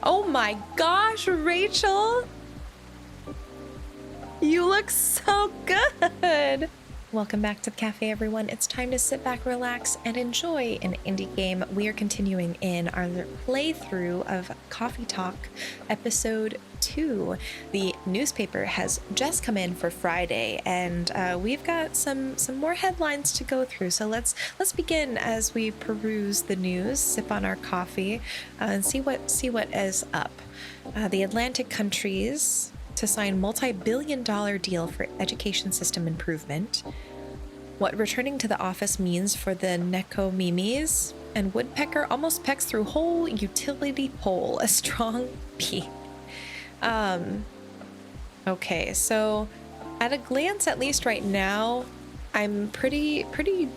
Oh my gosh, Rachel! You look so good! Welcome back to the cafe, everyone. It's time to sit back, relax, and enjoy an indie game. We are continuing in our playthrough of Coffee Talk, episode 2. The newspaper has just come in for Friday, and we've got some more headlines to go through. So let's begin as we peruse the news, sip on our coffee, and see what is up. The Atlantic countries to sign multi-billion-dollar deal for education system improvement, what returning to the office means for the Neko Mimis, and woodpecker almost pecks through whole utility pole, a strong P. Okay, so at a glance, at least right now, I'm pretty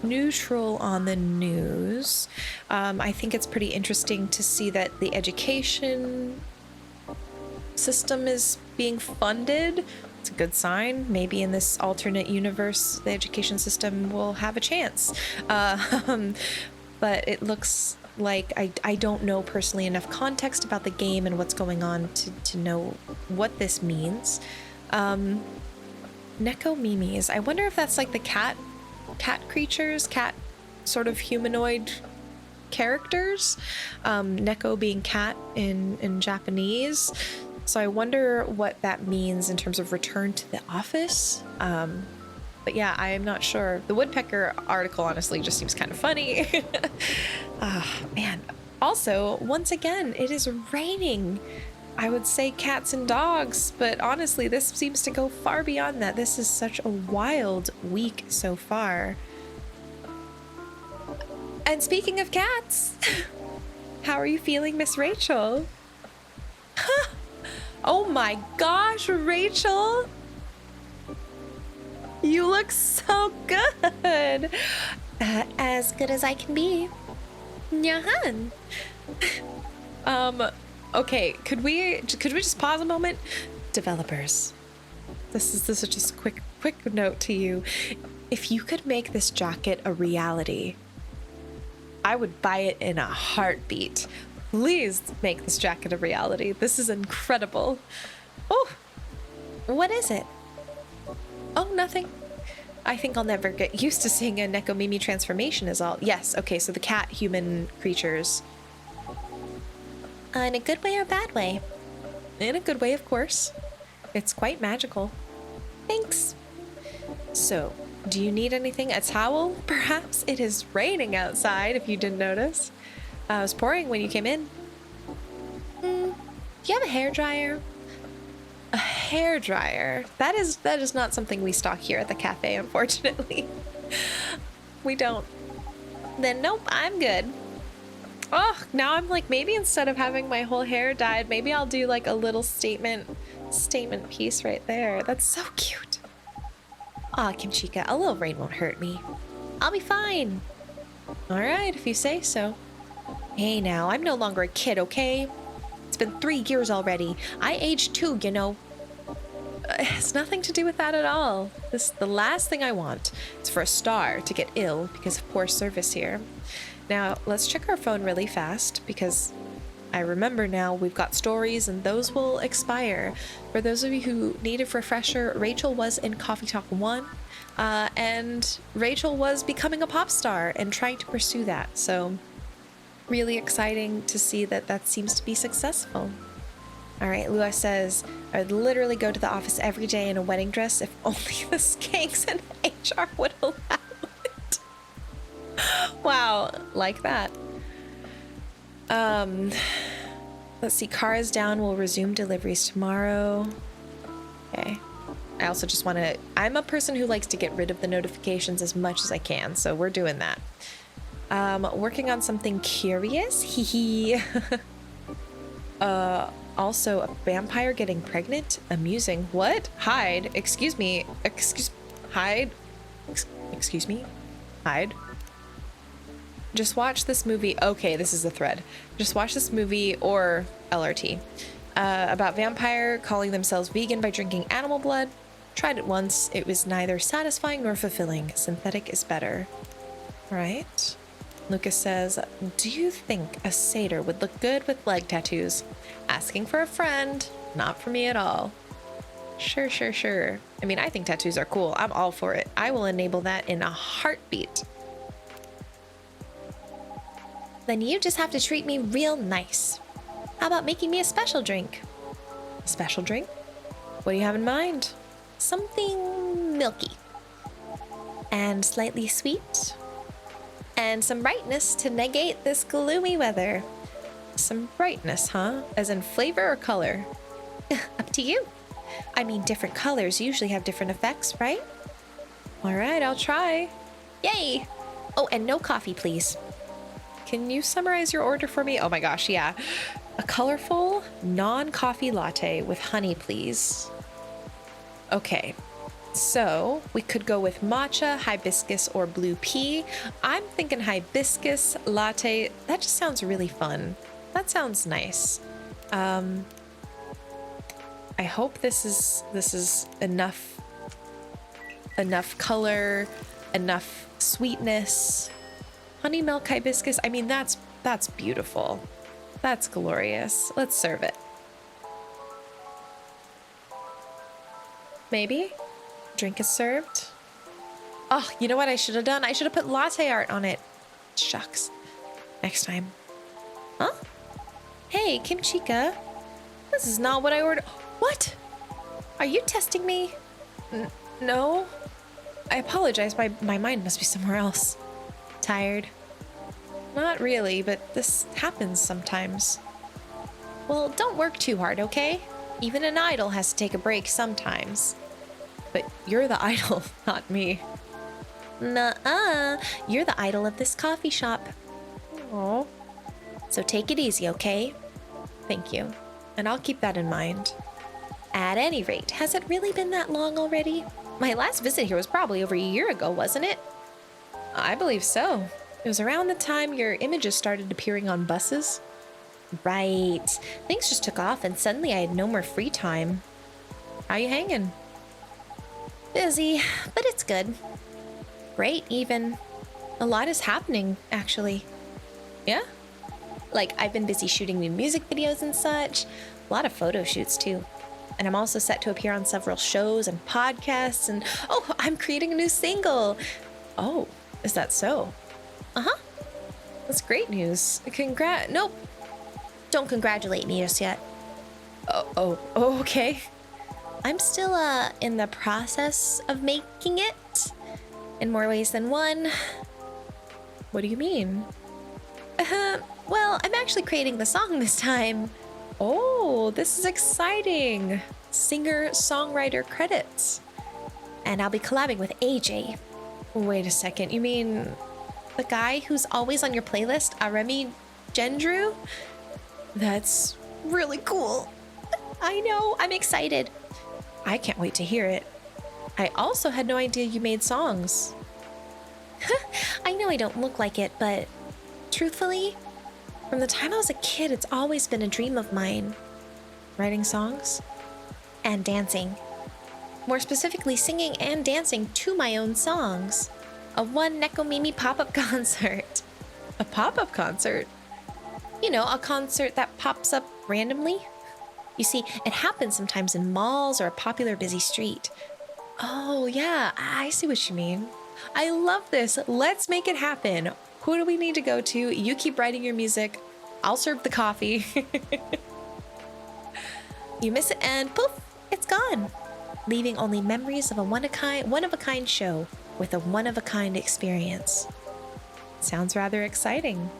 neutral on the news. I think it's pretty interesting to see that the education system is being funded. It's a good sign. Maybe in this alternate universe, the education system will have a chance. But it looks like I don't know personally enough context about the game and what's going on to know what this means. Neko Mimis. I wonder if that's like the cat creatures, cat sort of humanoid characters. Neko being cat in Japanese. So I wonder what that means in terms of return to the office. But yeah, I am not sure. The woodpecker article honestly just seems kind of funny. Man. Also, once again, it is raining. I would say cats and dogs, but honestly, this seems to go far beyond that. This is such a wild week so far. And speaking of cats, how are you feeling, Miss Rachel? Oh my gosh, Rachel! You look so good! As good as I can be. Nyahan. Okay, could we just pause a moment? Developers. This is just a quick note to you. If you could make this jacket a reality, I would buy it in a heartbeat. Please make this jacket a reality. This is incredible. Oh, what is it? Oh, nothing. I think I'll never get used to seeing a Neko Mimi transformation is all. Yes, okay, so the cat human creatures. In a good way or bad way? In a good way, of course. It's quite magical. Thanks. So, do you need anything? A towel, perhaps? It is raining outside, if you didn't notice. It was pouring when you came in. Do you have a hairdryer? A hairdryer? That is not something we stock here at the cafe, unfortunately. We don't. Then nope, I'm good. Oh, now I'm like, maybe instead of having my whole hair dyed, maybe I'll do like a little statement piece right there. That's so cute. Aw, Kimchica, a little rain won't hurt me. I'll be fine. All right, if you say so. Hey now, I'm no longer a kid, okay? It's been 3 years already. I aged too, you know. It has nothing to do with that at all. The last thing I want is for a star to get ill because of poor service here. Now, let's check our phone really fast because I remember now we've got stories and those will expire. For those of you who need a refresher, Rachel was in Coffee Talk 1. And Rachel was becoming a pop star and trying to pursue that. So really exciting to see that seems to be successful. All right, Lua says, I'd literally go to the office every day in a wedding dress if only the skanks and HR would allow it. Wow, like that. Let's see, car is down. We'll resume deliveries tomorrow. Okay. I also just want to, I'm a person who likes to get rid of the notifications as much as I can, so we're doing that. Working on something curious. Hee hee. Also a vampire getting pregnant. Amusing. What? Hide. Excuse me. Hide. Excuse me. Hide. Just watch this movie. Okay, this is a thread. Just watch this movie or LRT about vampire calling themselves vegan by drinking animal blood. Tried it once. It was neither satisfying nor fulfilling. Synthetic is better. Right. Lucas says, do you think a satyr would look good with leg tattoos? Asking for a friend, not for me at all. Sure, sure, sure. I mean, I think tattoos are cool. I'm all for it. I will enable that in a heartbeat. Then you just have to treat me real nice. How about making me a special drink? A special drink? What do you have in mind? Something milky. And slightly sweet. And some brightness to negate this gloomy weather. Some brightness, huh? As in flavor or color? Up to you. I mean, different colors usually have different effects, right? All right, I'll try. Yay! Oh, and no coffee, please. Can you summarize your order for me? Oh my gosh, yeah. A colorful, non-coffee latte with honey, please. Okay. So we could go with matcha, hibiscus, or blue pea. I'm thinking hibiscus latte. That just sounds really fun. That sounds nice. I hope this is enough color, enough sweetness. Honey milk hibiscus. I mean, that's beautiful. That's glorious. Let's serve it. Maybe? Drink is served. Oh, you know what I should have done? I should have put latte art on it. Shucks. Next time. Huh? Hey, Kimchica. This is not what I ordered. What? Are you testing me? No. I apologize. My mind must be somewhere else. Tired? Not really, but this happens sometimes. Well, don't work too hard, okay? Even an idol has to take a break sometimes. But you're the idol, not me. Nuh-uh. You're the idol of this coffee shop. Aww. So take it easy, okay? Thank you. And I'll keep that in mind. At any rate, has it really been that long already? My last visit here was probably over a year ago, wasn't it? I believe so. It was around the time your images started appearing on buses. Right. Things just took off and suddenly I had no more free time. How you hanging? Busy, but it's good. Great, even. A lot is happening, actually. Yeah? Like, I've been busy shooting new music videos and such. A lot of photo shoots, too. And I'm also set to appear on several shows and podcasts. And, oh, I'm creating a new single. Oh, is that so? Uh-huh. That's great news. Nope. Don't congratulate me just yet. Oh, okay. I'm still, in the process of making it. In more ways than one. What do you mean? Well, I'm actually creating the song this time. Oh, this is exciting. Singer-songwriter credits. And I'll be collabing with AJ. Wait a second, you mean the guy who's always on your playlist, Aremi Gendru? That's really cool. I know, I'm excited. I can't wait to hear it. I also had no idea you made songs. I know I don't look like it, but truthfully, from the time I was a kid, it's always been a dream of mine. Writing songs and dancing. More specifically, singing and dancing to my own songs. A one Nekomimi pop-up concert. A pop-up concert? You know, a concert that pops up randomly. You see, it happens sometimes in malls or a popular busy street. Oh, yeah, I see what you mean. I love this. Let's make it happen. Who do we need to go to? You keep writing your music. I'll serve the coffee. You miss it and poof, it's gone. Leaving only memories of a one-of-a-kind show with a one-of-a-kind experience. Sounds rather exciting.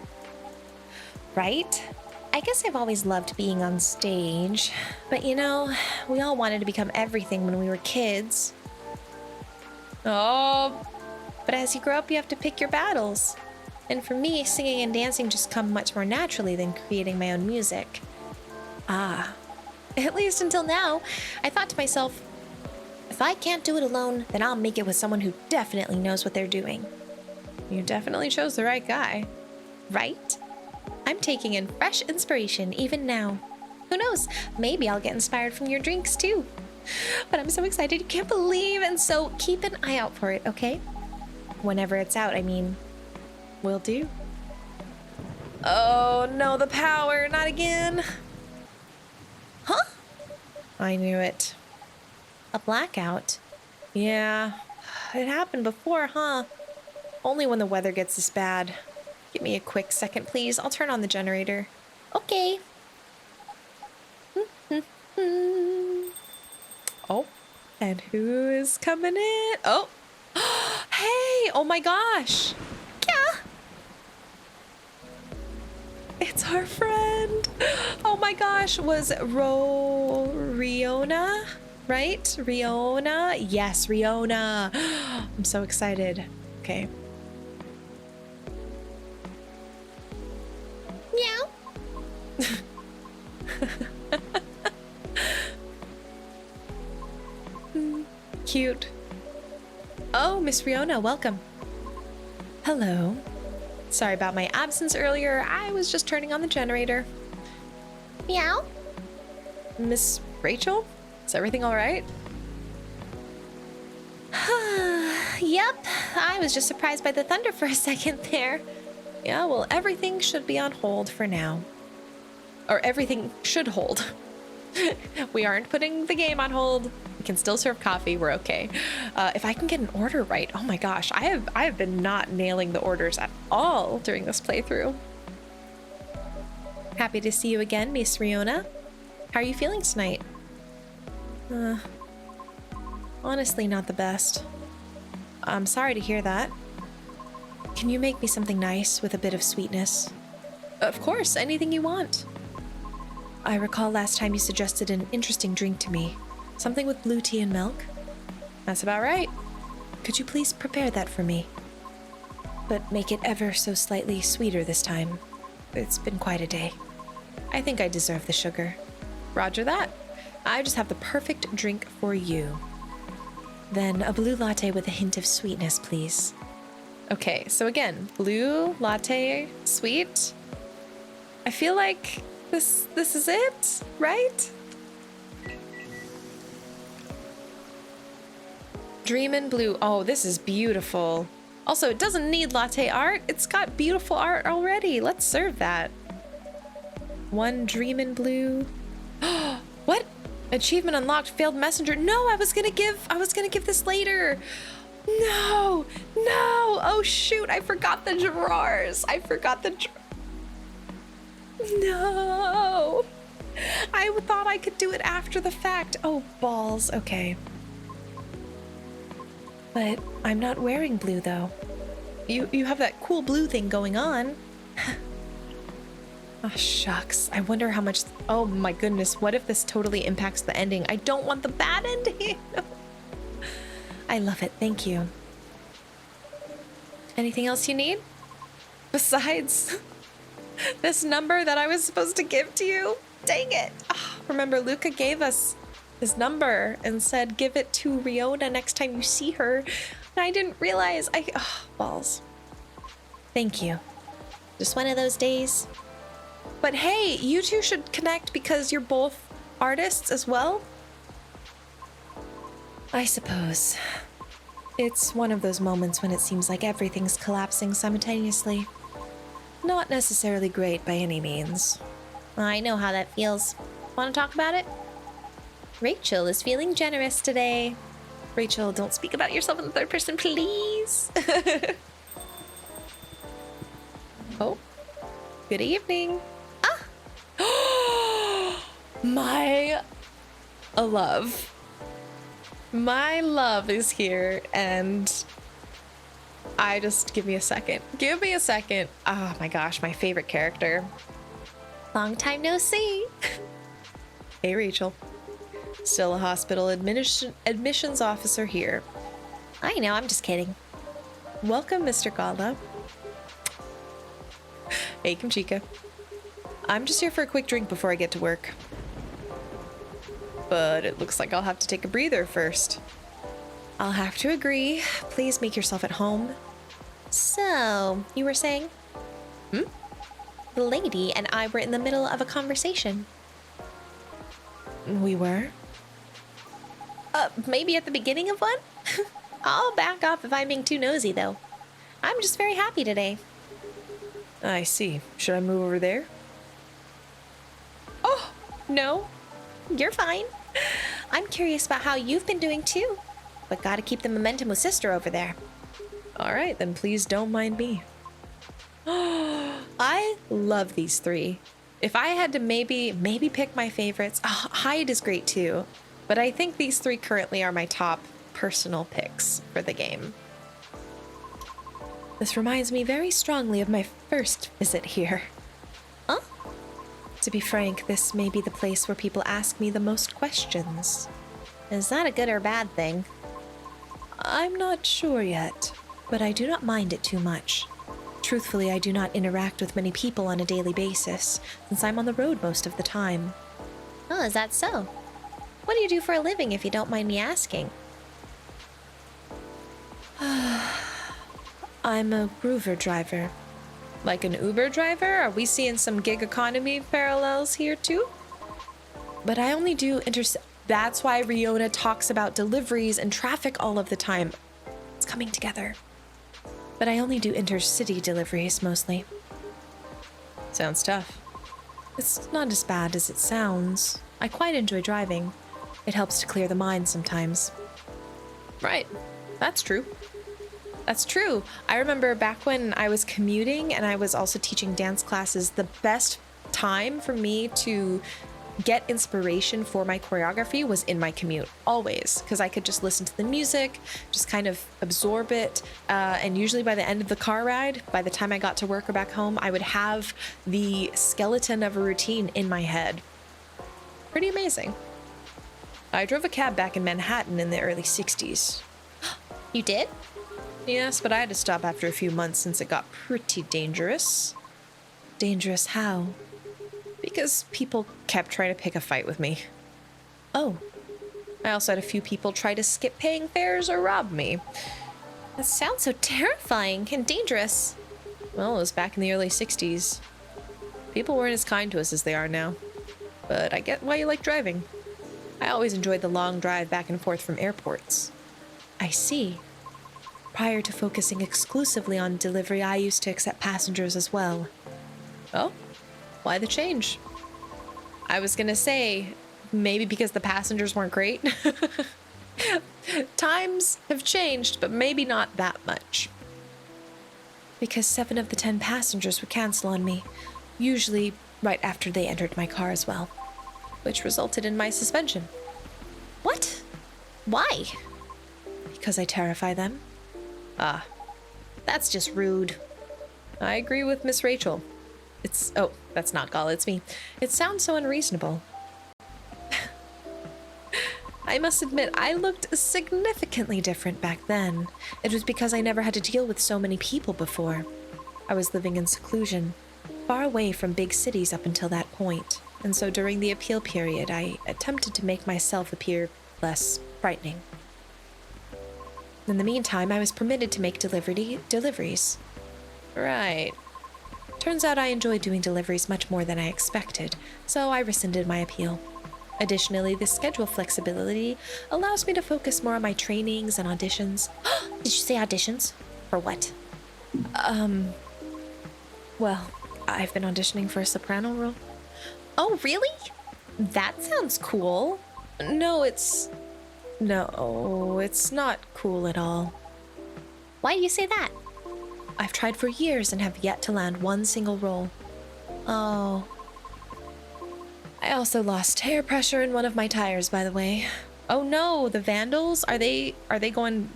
Right? I guess I've always loved being on stage, but you know, we all wanted to become everything when we were kids. Oh, but as you grow up, you have to pick your battles. And for me, singing and dancing just come much more naturally than creating my own music. At least until now, I thought to myself, if I can't do it alone, then I'll make it with someone who definitely knows what they're doing. You definitely chose the right guy. Right? I'm taking in fresh inspiration even now. Who knows? Maybe I'll get inspired from your drinks too. But I'm so excited you can't believe, and so keep an eye out for it, okay? Whenever it's out, I mean, will do. Oh no, the power, not again. Huh? I knew it. A blackout? Yeah, it happened before, huh? Only when the weather gets this bad. Give me a quick second, please. I'll turn on the generator. Okay. Oh, and who is coming in? Oh, hey, oh my gosh. Yeah. It's our friend. Oh my gosh, was Riona, right? Riona? Yes, Riona. I'm so excited. Okay. Meow. Cute. Oh, Miss Riona, welcome. Hello. Sorry about my absence earlier. I was just turning on the generator. Meow. Miss Rachel? Is everything all right? Yep. I was just surprised by the thunder for a second there. Yeah, well, everything should be on hold for now. Or everything should hold. We aren't putting the game on hold. We can still serve coffee. We're okay. If I can get an order right. Oh my gosh. I have been not nailing the orders at all during this playthrough. Happy to see you again, Miss Riona. How are you feeling tonight? Honestly, not the best. I'm sorry to hear that. Can you make me something nice with a bit of sweetness? Of course, anything you want. I recall last time you suggested an interesting drink to me. Something with blue tea and milk? That's about right. Could you please prepare that for me? But make it ever so slightly sweeter this time. It's been quite a day. I think I deserve the sugar. Roger that. I just have the perfect drink for you. Then a blue latte with a hint of sweetness, please. Okay, so again, blue latte, sweet. I feel like this is it, right? Dreamin' Blue. Oh, this is beautiful. Also, it doesn't need latte art. It's got beautiful art already. Let's serve that. One Dreamin' Blue. What? Achievement unlocked, failed messenger. No, I was gonna give this later. No. Oh shoot, I forgot the drawers. No. I thought I could do it after the fact. Oh, balls. Okay. But I'm not wearing blue, though. You have that cool blue thing going on. Oh, shucks. I wonder how much... Oh, my goodness. What if this totally impacts the ending? I don't want the bad ending. I love it. Thank you. Anything else you need? Besides this number that I was supposed to give to you? Dang it. Oh, remember, Luca gave us his number and said, give it to Riona next time you see her. And I didn't realize. Balls. Thank you. Just one of those days. But hey, you two should connect because you're both artists as well. I suppose. It's one of those moments when it seems like everything's collapsing simultaneously. Not necessarily great by any means. I know how that feels. Want to talk about it? Rachel is feeling generous today. Rachel, don't speak about yourself in the third person, please. Oh, good evening. My love. My love is here, and give me a second. Give me a second. Oh my gosh, my favorite character. Long time no see. Hey, Rachel. Still a hospital admissions officer here. I know, I'm just kidding. Welcome, Mr. Gala. Hey, Kimchica. I'm just here for a quick drink before I get to work. But it looks like I'll have to take a breather first. I'll have to agree. Please make yourself at home. So, you were saying? The lady and I were in the middle of a conversation. We were? Maybe at the beginning of one? I'll back off if I'm being too nosy, though. I'm just very happy today. I see. Should I move over there? Oh, no. You're fine. I'm curious about how you've been doing too. But gotta keep the momentum with sister over there. All right, then please don't mind me. I love these three. If I had to maybe pick my favorites, Hyde is great too. But I think these three currently are my top personal picks for the game. This reminds me very strongly of my first visit here. Huh? To be frank, this may be the place where people ask me the most questions. Is that a good or bad thing? I'm not sure yet, but I do not mind it too much. Truthfully, I do not interact with many people on a daily basis, since I'm on the road most of the time. Oh, is that so? What do you do for a living, if you don't mind me asking? I'm a groover driver. Like an Uber driver? Are we seeing some gig economy parallels here too? But I only do That's why Reunite talks about deliveries and traffic all of the time. It's coming together. But I only do intercity deliveries mostly. Sounds tough. It's not as bad as it sounds. I quite enjoy driving. It helps to clear the mind sometimes. Right. That's true. That's true. I remember back when I was commuting and I was also teaching dance classes, the best time for me to get inspiration for my choreography was in my commute, always, because I could just listen to the music, just kind of absorb it, and usually by the end of the car ride, by the time I got to work or back home, I would have the skeleton of a routine in my head. Pretty amazing. I drove a cab back in Manhattan in the early 60s. You did? Yes, but I had to stop after a few months since it got pretty dangerous. Dangerous how? Because people kept trying to pick a fight with me. Oh. I also had a few people try to skip paying fares or rob me. That sounds so terrifying and dangerous. Well, it was back in the early 60s. People weren't as kind to us as they are now. But I get why you like driving. I always enjoyed the long drive back and forth from airports. I see. Prior to focusing exclusively on delivery, I used to accept passengers as well. Oh? Why the change? I was gonna say, maybe because the passengers weren't great. Times have changed, but maybe not that much. Because 7 of the 10 passengers would cancel on me, usually right after they entered my car as well, which resulted in my suspension. What? Why? Because I terrify them. Ah, that's just rude. I agree with Miss Rachel. Oh, that's not Gala, it's me. It sounds so unreasonable. I must admit, I looked significantly different back then. It was because I never had to deal with so many people before. I was living in seclusion, far away from big cities up until that point. And so during the appeal period, I attempted to make myself appear less frightening. In the meantime, I was permitted to make deliveries. Right. Turns out I enjoyed doing deliveries much more than I expected, so I rescinded my appeal. Additionally, the schedule flexibility allows me to focus more on my trainings and auditions. Did you say auditions? For what? Well, I've been auditioning for a soprano role. Oh, really? That sounds cool. No, it's not cool at all. Why do you say that? I've tried for years and have yet to land one single role. Oh. I also lost tire pressure in one of my tires, by the way. Oh no, the vandals? Are they going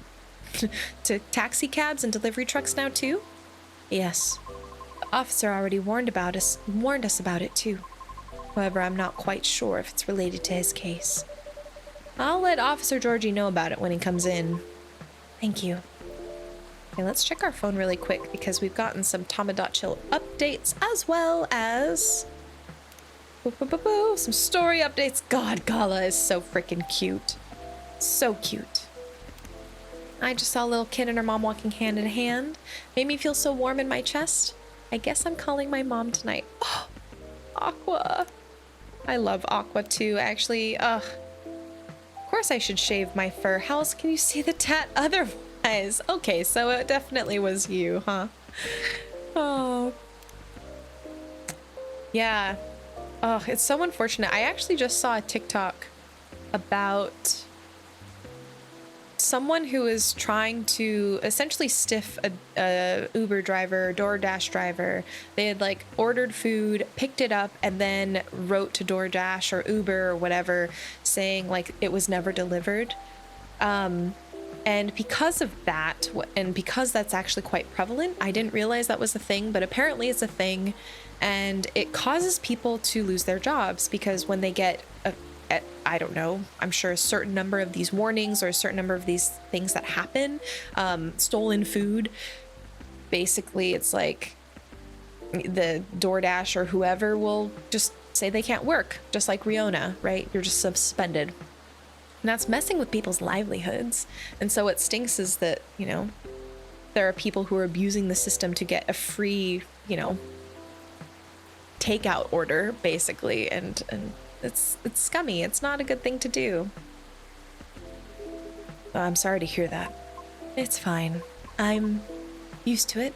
to taxi cabs and delivery trucks now too? Yes. The officer already warned us about it too. However, I'm not quite sure if it's related to his case. I'll let Officer Georgie know about it when he comes in. Thank you. Okay, let's check our phone really quick because we've gotten some Tomodachi updates as well as some story updates. God, Gala is so freaking cute. So cute. I just saw a little kid and her mom walking hand in hand. Made me feel so warm in my chest. I guess I'm calling my mom tonight. Oh, Aqua. I love Aqua too, actually. Ugh. Of course I should shave my fur. How else can you see the tat otherwise? Okay, so it definitely was you, huh? Oh, Yeah. Oh, it's so unfortunate. I actually just saw a TikTok about someone who is trying to essentially stiff a Uber driver, DoorDash driver. They had like ordered food, picked it up, and then wrote to DoorDash or Uber or whatever saying like it was never delivered. And because of that, and because that's actually quite prevalent, I didn't realize that was a thing, but apparently it's a thing, and it causes people to lose their jobs because when they get I don't know, I'm sure a certain number of these warnings or a certain number of these things that happen, stolen food, basically it's like the DoorDash or whoever will just say they can't work, just like Reunite, right? You're just suspended. And that's messing with people's livelihoods. And so what stinks is that, you know, there are people who are abusing the system to get a free, you know, takeout order, basically. And it's scummy. It's not a good thing to do. Oh, I'm sorry to hear that. It's fine. I'm used to it.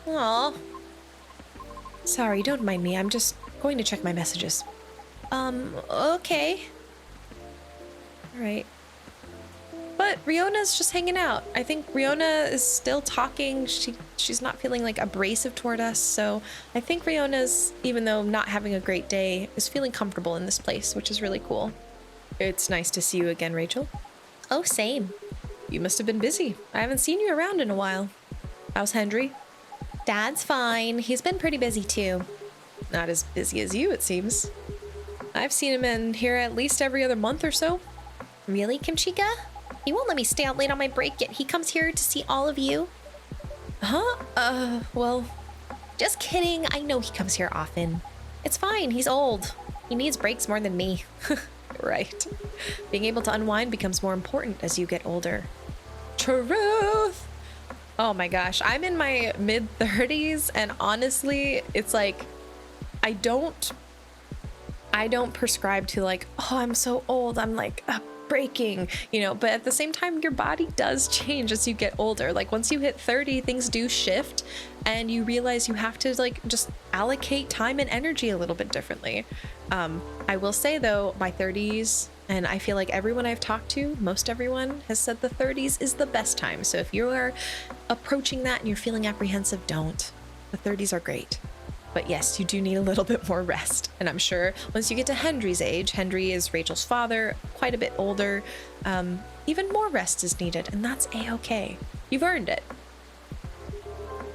Aw. Sorry, don't mind me. I'm just going to check my messages. Okay. Alright. But Riona's just hanging out. I think Riona is still talking. She's not feeling like abrasive toward us, so I think Riona's, even though not having a great day, is feeling comfortable in this place, which is really cool. It's nice to see you again, Rachel. Oh, same. You must have been busy. I haven't seen you around in a while. How's Henry? Dad's fine. He's been pretty busy too. Not as busy as you, it seems. I've seen him in here at least every other month or so. Really, Kimchica? He won't let me stay out late on my break, yet he comes here to see all of you. Huh? Well... Just kidding. I know he comes here often. It's fine. He's old. He needs breaks more than me. Right. Being able to unwind becomes more important as you get older. Truth! Oh my gosh. I'm in my mid-30s, and honestly, it's like... I don't prescribe to like, oh, I'm so old. I'm like... breaking, you know, but at the same time your body does change as you get older. Like once you hit 30, things do shift and you realize you have to like just allocate time and energy a little bit differently. I will say though, my 30s, and I feel like everyone I've talked to, most everyone has said the 30s is the best time. So if you are approaching that and you're feeling apprehensive, don't. The 30s are great. But yes, you do need a little bit more rest. And I'm sure once you get to Henry's age, Henry is Rachel's father, quite a bit older, even more rest is needed, and that's a-okay. You've earned it.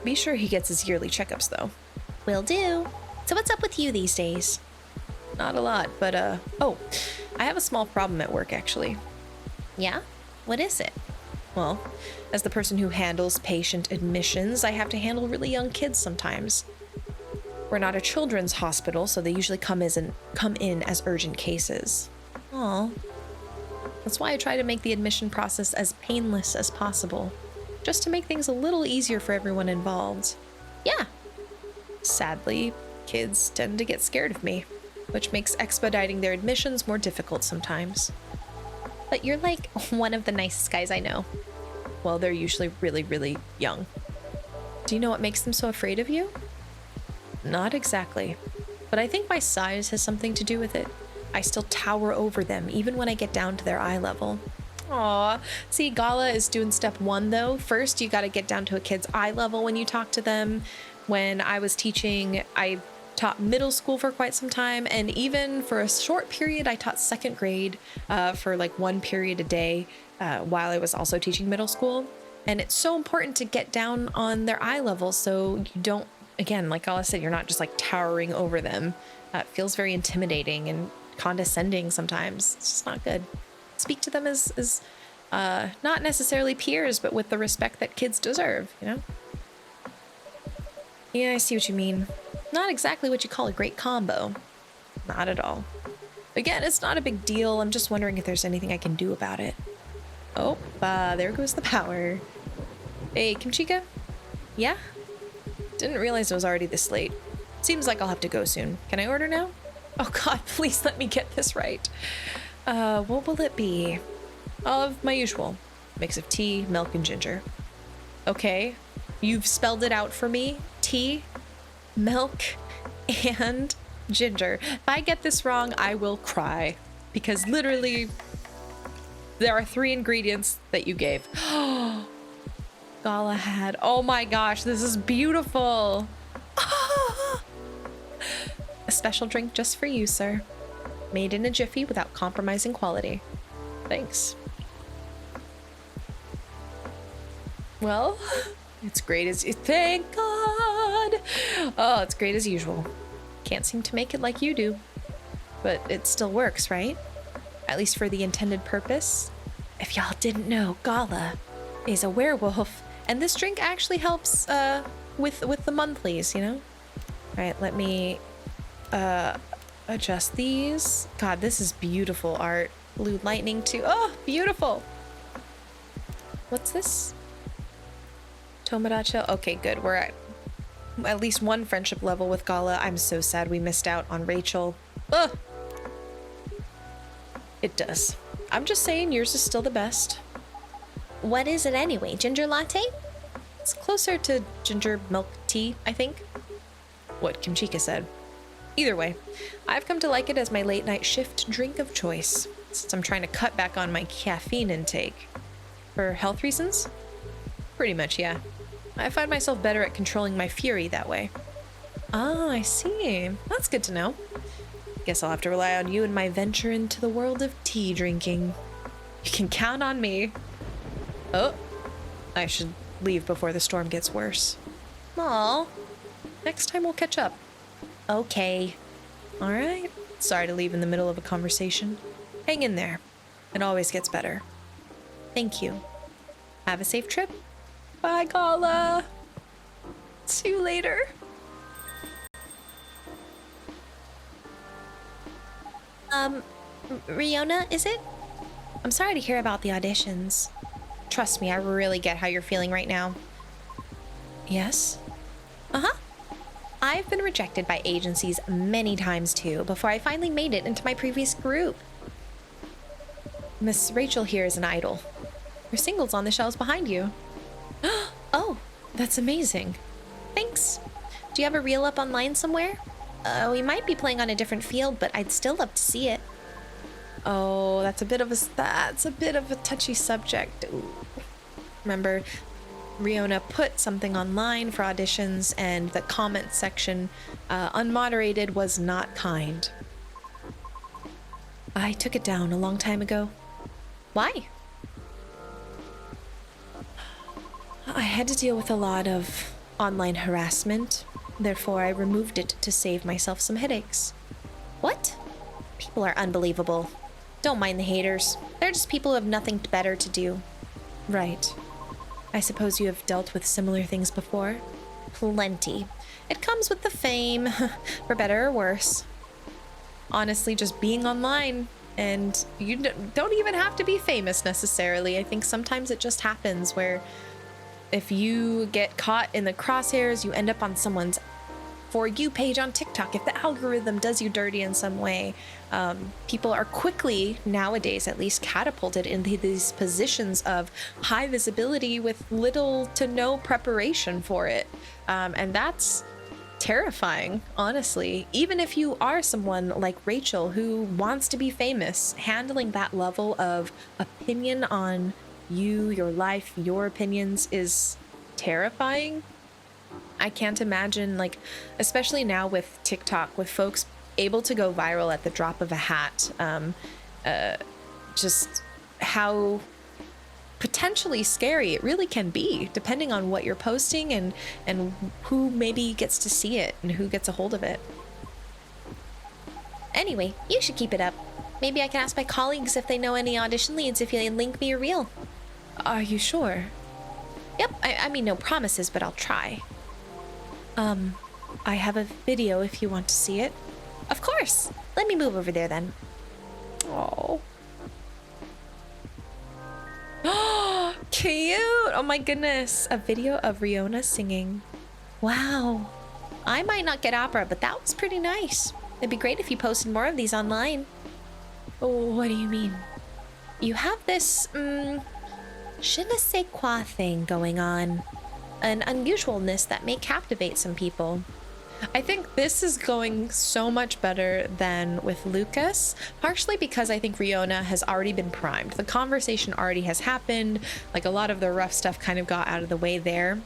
Be sure he gets his yearly checkups, though. Will do. So what's up with you these days? Not a lot, but, oh, I have a small problem at work, actually. Yeah? What is it? Well, as the person who handles patient admissions, I have to handle really young kids sometimes. We're not a children's hospital, so they usually come in as urgent cases. Aw. That's why I try to make the admission process as painless as possible, just to make things a little easier for everyone involved. Yeah. Sadly, kids tend to get scared of me, which makes expediting their admissions more difficult sometimes. But you're like one of the nicest guys I know. Well, they're usually really, really young. Do you know what makes them so afraid of you? Not exactly, but I think my size has something to do with it. I still tower over them, even when I get down to their eye level. Aw, see, Gala is doing step 1 though. First, you gotta get down to a kid's eye level when you talk to them. When I was teaching, I taught middle school for quite some time, and even for a short period, I taught 2nd grade for like 1 period a day while I was also teaching middle school. And it's so important to get down on their eye level so you don't, again, like Gala said, you're not just like towering over them. It feels very intimidating and condescending sometimes. It's just not good. Speak to them as not necessarily peers, but with the respect that kids deserve, you know? Yeah, I see what you mean. Not exactly what you call a great combo. Not at all. Again, it's not a big deal. I'm just wondering if there's anything I can do about it. Oh, there goes the power. Hey, Kimchica? Yeah? Didn't realize it was already this late. Seems like I'll have to go soon. Can I order now? Oh god, please let me get this right. What will it be? Of my usual. Mix of tea, milk, and ginger. Okay. You've spelled it out for me. Tea, milk, and Ginger, if I get this wrong, I will cry. Because literally, there are 3 ingredients that you gave. Galahad. Oh my gosh, this is beautiful. A special drink just for you, sir. Made in a jiffy without compromising quality. Thanks. Well, it's great as you. Thank God. Oh, it's great as usual. Can't seem to make it like you do. But it still works, right? At least for the intended purpose. If y'all didn't know, Gala is a werewolf, and this drink actually helps with the monthlies, you know? All right, let me adjust these. God, this is beautiful art. Blue lightning too. Oh, beautiful. What's this? Tomodachi. Okay, good. We're at least 1 friendship level with Gala. I'm so sad we missed out on Rachel. Ugh. It does. I'm just saying yours is still the best. What is it anyway? Ginger latte? It's closer to ginger milk tea, I think. What Kimchica said. Either way, I've come to like it as my late night shift drink of choice, since I'm trying to cut back on my caffeine intake. For health reasons? Pretty much, yeah. I find myself better at controlling my fury that way. Ah, I see. That's good to know. Guess I'll have to rely on you and my venture into the world of tea drinking. You can count on me. Oh, I should leave before the storm gets worse. Aw, next time we'll catch up. Okay. All right. Sorry to leave in the middle of a conversation. Hang in there. It always gets better. Thank you. Have a safe trip. Bye, Gala. See you later. Riona, is it? I'm sorry to hear about the auditions. Trust me, I really get how you're feeling right now. Yes? Uh-huh. I've been rejected by agencies many times too, before I finally made it into my previous group. Miss Rachel here is an idol. Your single's on the shelves behind you. Oh, that's amazing. Thanks. Do you have a reel up online somewhere? We might be playing on a different field, but I'd still love to see it. Oh, that's a bit of a touchy subject. Ooh. Remember, Riona put something online for auditions, and the comment section, unmoderated, was not kind. I took it down a long time ago. Why? I had to deal with a lot of online harassment. Therefore, I removed it to save myself some headaches. What? People are unbelievable. Don't mind the haters. They're just people who have nothing better to do. Right. I suppose you have dealt with similar things before? Plenty. It comes with the fame, for better or worse. Honestly, just being online, and you don't even have to be famous necessarily. I think sometimes it just happens where if you get caught in the crosshairs, you end up on someone's For You page on TikTok. If the algorithm does you dirty in some way, people are quickly, nowadays at least, catapulted into these positions of high visibility with little to no preparation for it. And that's terrifying, honestly. Even if you are someone like Rachel who wants to be famous, handling that level of opinion on you, your life, your opinions is terrifying. I can't imagine, like, especially now with TikTok, with folks able to go viral at the drop of a hat, just how potentially scary it really can be, depending on what you're posting and who maybe gets to see it and who gets a hold of it. Anyway, you should keep it up. Maybe I can ask my colleagues if they know any audition leads if you link me a reel. Are you sure? Yep, I mean, no promises, but I'll try. I have a video if you want to see it. Of course. Let me move over there then. Oh. Oh, cute. Oh my goodness. A video of Riona singing. Wow. I might not get opera, but that was pretty nice. It'd be great if you posted more of these online. Oh, what do you mean? You have this, je ne sais quoi thing going on. An unusualness that may captivate some people. I think this is going so much better than with Lucas, partially because I think Riona has already been primed. The conversation already has happened, like a lot of the rough stuff kind of got out of the way there.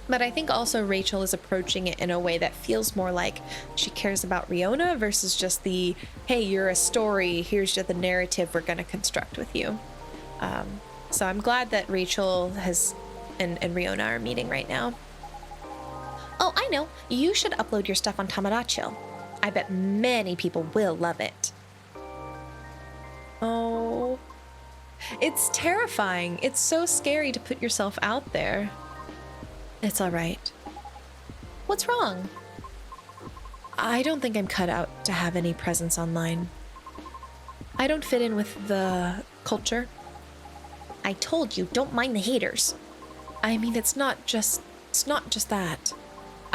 But I think also Rachel is approaching it in a way that feels more like she cares about Riona versus just the, hey, you're a story, here's just the narrative we're going to construct with you. So I'm glad that Rachel has and Riona are meeting right now. Oh, I know. You should upload your stuff on Tamaracho. I bet many people will love it. Oh, it's terrifying. It's so scary to put yourself out there. It's all right. What's wrong? I don't think I'm cut out to have any presence online. I don't fit in with the culture. I told you, don't mind the haters. I mean, it's not just that.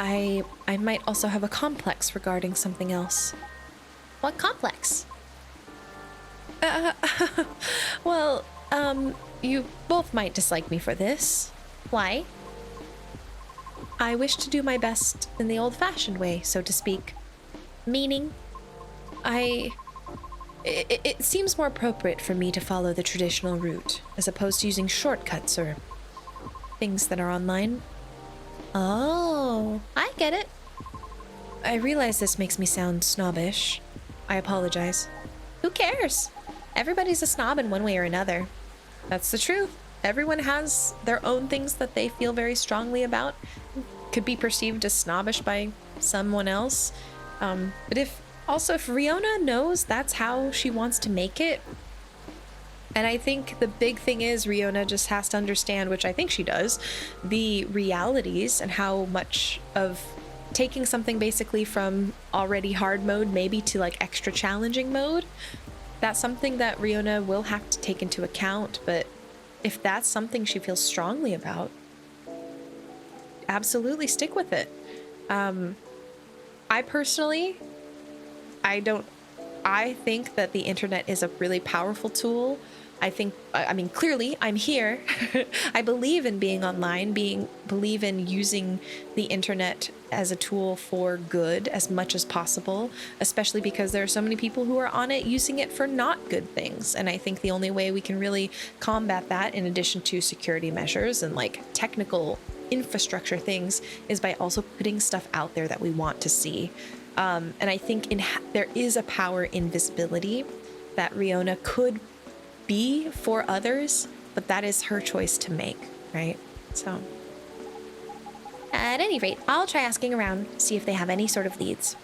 I might also have a complex regarding something else. What complex? Well, you both might dislike me for this. Why? I wish to do my best in the old-fashioned way, so to speak. Meaning? It seems more appropriate for me to follow the traditional route, as opposed to using shortcuts or things that are online. Oh, I get it. I realize this makes me sound snobbish. I apologize. Who cares? Everybody's a snob in one way or another. That's the truth. Everyone has their own things that they feel very strongly about. Could be perceived as snobbish by someone else. But if Riona knows that's how she wants to make it, and I think the big thing is Riona just has to understand, which I think she does, the realities and how much of taking something basically from already hard mode maybe to like extra challenging mode. That's something that Riona will have to take into account, but if that's something she feels strongly about, absolutely stick with it. I personally, I think that the internet is a really powerful tool. I mean, clearly I'm here. I believe in being online, believe in using the internet as a tool for good as much as possible, especially because there are so many people who are on it using it for not good things. And I think the only way we can really combat that, in addition to security measures and like technical infrastructure things, is by also putting stuff out there that we want to see. And I think there is a power in visibility that Riona could be for others, but that is her choice to make, right? So at any rate, I'll try asking around, see if they have any sort of leads.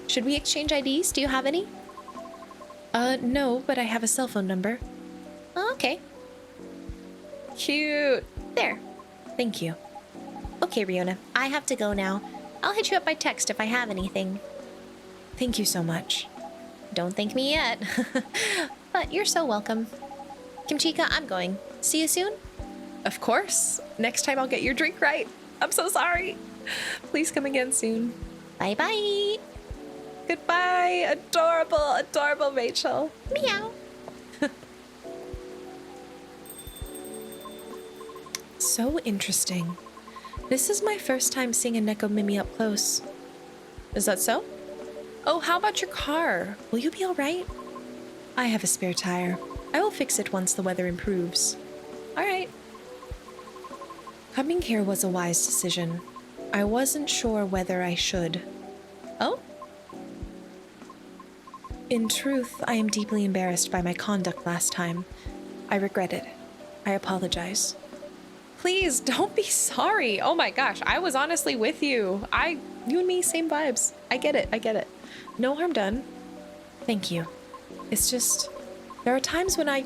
Should we exchange IDs? Do you have any? No, but I have a cell phone number. Oh, okay. Cute. There. Thank you. Okay, Riona, I have to go now. I'll hit you up by text if I have anything. Thank you so much. Don't thank me yet. But you're so welcome. Kimchica, I'm going. See you soon? Of course. Next time I'll get your drink right. I'm so sorry. Please come again soon. Bye-bye. Goodbye. Adorable, adorable Rachel. Meow. So interesting. This is my first time seeing a Neko Mimi up close. Is that so? Oh, how about your car? Will you be all right? I have a spare tire. I will fix it once the weather improves. All right. Coming here was a wise decision. I wasn't sure whether I should. Oh? In truth, I am deeply embarrassed by my conduct last time. I regret it. I apologize. Please, don't be sorry. Oh my gosh, I was honestly with you. You and me, same vibes. I get it. No harm done. Thank you. It's just, there are times when I,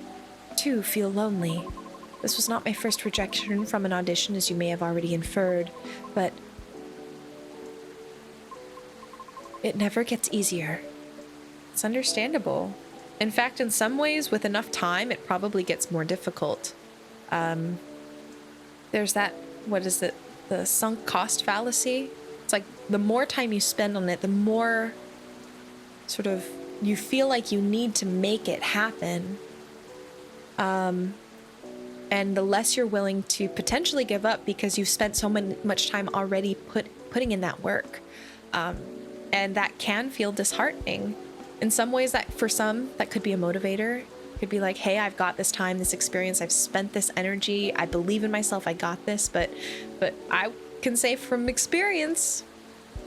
too, feel lonely. This was not my first rejection from an audition, as you may have already inferred, but it never gets easier. It's understandable. In fact, in some ways, with enough time, it probably gets more difficult. There's that, what is it, the sunk cost fallacy? It's like the more time you spend on it, the more sort of you feel like you need to make it happen. And the less you're willing to potentially give up because you've spent so much time already putting in that work. And that can feel disheartening. In some ways, that for some, that could be a motivator. Could be like, hey, I've got this time, this experience, I've spent this energy, I believe in myself, I got this. But I can say from experience,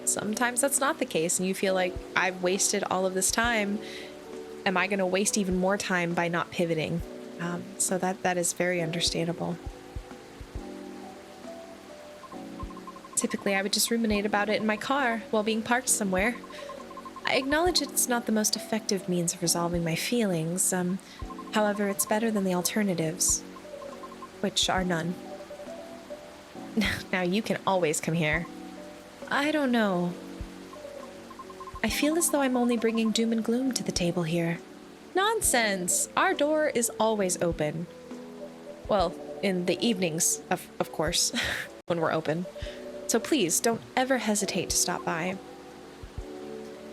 sometimes that's not the case, and you feel like I've wasted all of this time. Am I going to waste even more time by not pivoting? So that is very understandable. Typically, I would just ruminate about it in my car while being parked somewhere. I acknowledge it's not the most effective means of resolving my feelings. However, it's better than the alternatives, which are none. Now, you can always come here. I don't know. I feel as though I'm only bringing doom and gloom to the table here. Nonsense! Our door is always open. Well, in the evenings, of course, when we're open. So please, don't ever hesitate to stop by.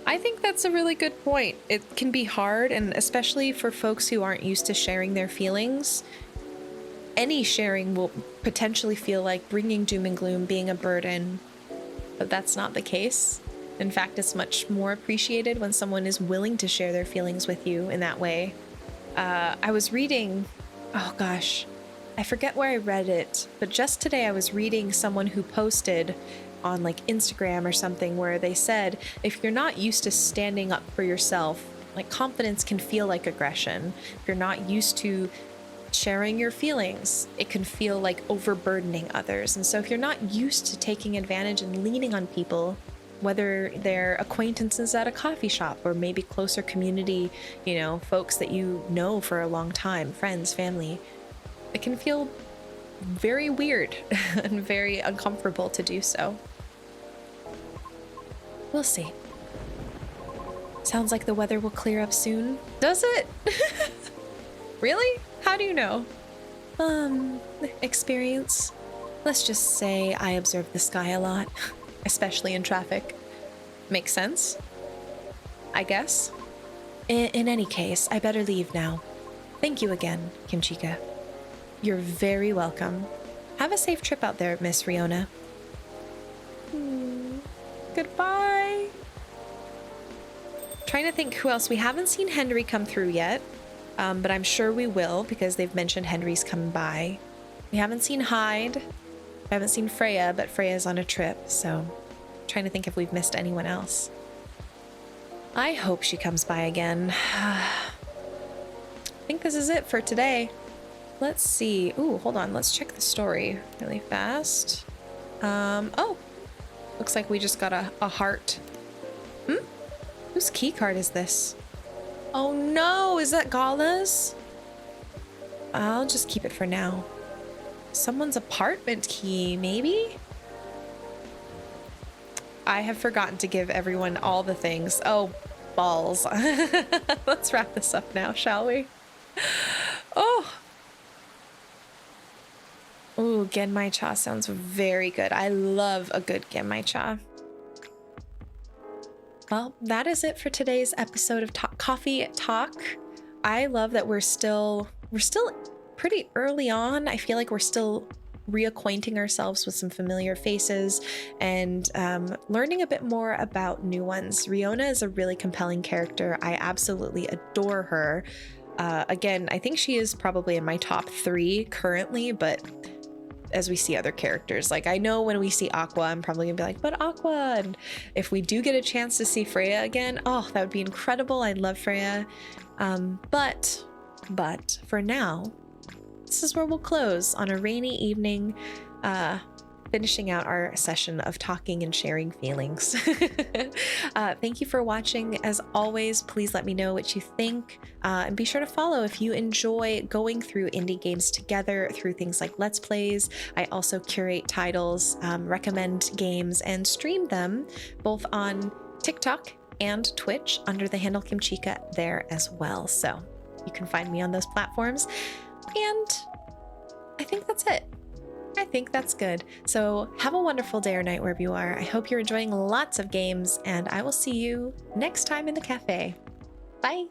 I think that's a really good point. It can be hard, and especially for folks who aren't used to sharing their feelings, any sharing will potentially feel like bringing doom and gloom, being a burden, but that's not the case. In fact, it's much more appreciated when someone is willing to share their feelings with you in that way. I was reading, oh gosh, I forget where I read it, but just today I was reading someone who posted on like Instagram or something where they said, if you're not used to standing up for yourself, like confidence can feel like aggression. If you're not used to sharing your feelings, it can feel like overburdening others. And so if you're not used to taking advantage and leaning on people, whether they're acquaintances at a coffee shop or maybe closer community, folks that you know for a long time, friends, family, it can feel very weird and very uncomfortable to do so. We'll see. Sounds like the weather will clear up soon. Does it? Really? How do you know? Experience. Let's just say I observe the sky a lot, especially in traffic. Makes sense? I guess. In any case, I better leave now. Thank you again, Kimchica. You're very welcome. Have a safe trip out there, Miss Riona. Goodbye. Trying to think who else. We haven't seen Henry come through yet, but I'm sure we will because they've mentioned Henry's coming by. We haven't seen Hyde. We haven't seen Freya, but Freya's on a trip, so I'm trying to think if we've missed anyone else. I hope she comes by again. I think this is it for today. Let's see. Ooh, hold on. Let's check the story really fast. Oh, looks like we just got a heart. Whose key card is this? Oh no, is that Gala's? I'll just keep it for now. Someone's apartment key, maybe? I have forgotten to give everyone all the things. Oh, balls. Let's wrap this up now, shall we? Oh. Ooh, genmai cha sounds very good. I love a good genmai cha. Well, that is it for today's episode of Coffee Talk. I love that we're still pretty early on. I feel like we're still reacquainting ourselves with some familiar faces and learning a bit more about new ones. Riona is a really compelling character. I absolutely adore her. Again, I think she is probably in my top 3 currently, but as we see other characters, like I know when we see Aqua, I'm probably gonna be like, but Aqua, and if we do get a chance to see Freya again, oh, that would be incredible. I love Freya. But for now, this is where we'll close on a rainy evening, finishing out our session of talking and sharing feelings. Thank you for watching. As always, please let me know what you think, and be sure to follow if you enjoy going through indie games together through things like Let's Plays. I also curate titles, recommend games, and stream them both on TikTok and Twitch under the handle Kimchica there as well. So you can find me on those platforms. And I think that's it. I think that's good. So have a wonderful day or night wherever you are. I hope you're enjoying lots of games, and I will see you next time in the cafe. Bye.